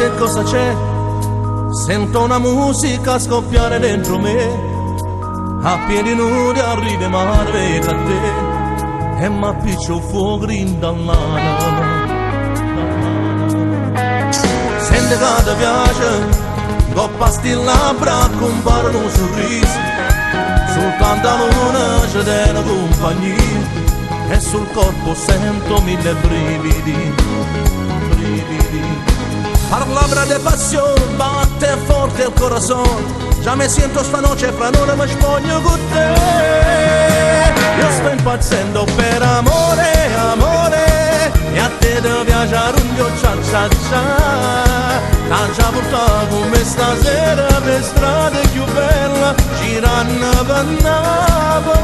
che cosa c'è? Sento una musica scoppiare dentro me, a piedi nudi arrivi mare da te, e m'appiccio fuoco dall'anima. Sente che ti piace, coppa sti labbra compare un sorriso, soltanto la luna c'è della compagnia, e sul corpo sento mille brividi, brividi. Palabra de pasión, batte forte el corazón, ya me siento sta noche fra non mi spoglio con te. Io sto impazzendo per amore, amore, e a te devo viaggiare un mio cia cia cia. T'ha già portato con me stasera per strade più belle, girando per Napoli,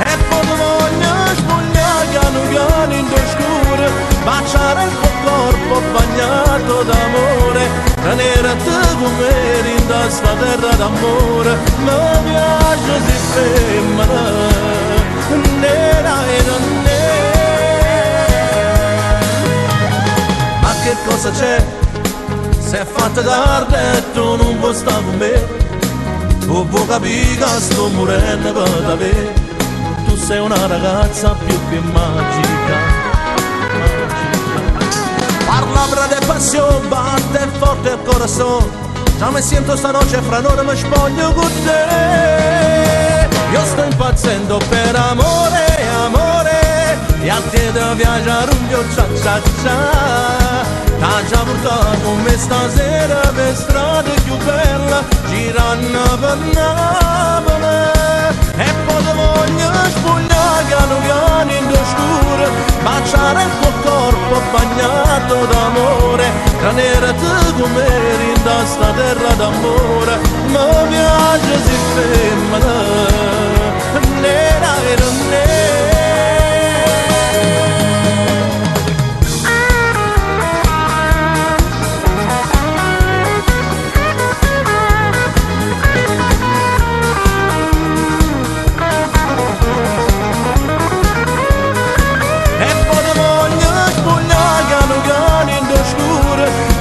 e poi ti voglio spogliare piano piano in scuro, baciare il tuo corpo bagnato d'amore, tenerti come eri in questa terra d'amore. Mi piace si femmina, nera e non ma che cosa c'è? Se è fatta tardi e tu non vuoi stare con me, tu vuoi capire che sto morendo per te. Tu sei una ragazza più che magica. Palabra de pasión, batte forte el corazón, ya me siento sta noche fra non mi spoglio con te. Io sto impazzendo per amore, amore, e a te devo viaggiare un mio cia cia cia. T'ha già portato con me stasera per strade più belle, girando per Napoli, e poi ti voglio spogliare piano piano in scuro, baciare il tuo corpo bagnato d'amore, tenerti come eri in questa terra d'amore. Mi piace si femmina, nera e non nera.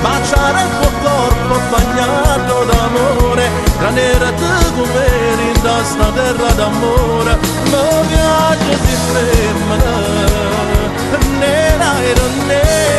Baciare il tuo corpo bagnato d'amore, tenerti come eri in questa terra d'amore. Mi piace si femmina, nera e non nera.